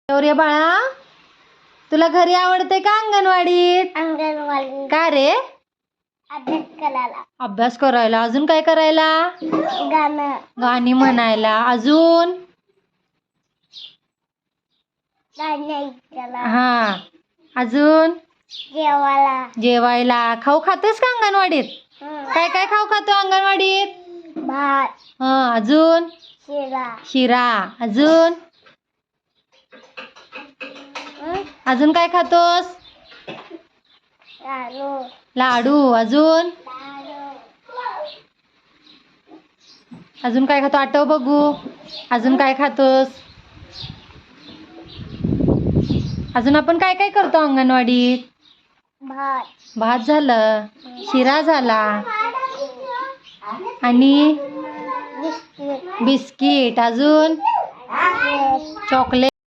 शौर्य बाळा, तुला घरी आवडते का अंगणवाडीत? अंगणवाडी का रे? अभ्यास करायला, अभ्यास करायला. अजून काय करायला? गाणं गाणी म्हणायला. अजून? गाणं ऐकायला, हा. अजून? जेवायला. जेवायला. खाऊ खातेस का अंगणवाडीत? काय काय खाऊ खातो अंगणवाडीत? भात, हा. अजून? शिरा, शिरा. अजून? अजून काय खातोस? लाडू, लाडू. अजून? अजून काय खातो? आठव बघू. अजून काय खातोस? अजून आपण काय काय करतो अंगणवाडीत? भात, भात झालं, शिरा झाला, आणि बिस्किट, बिस्किट. अजून? चॉकलेट.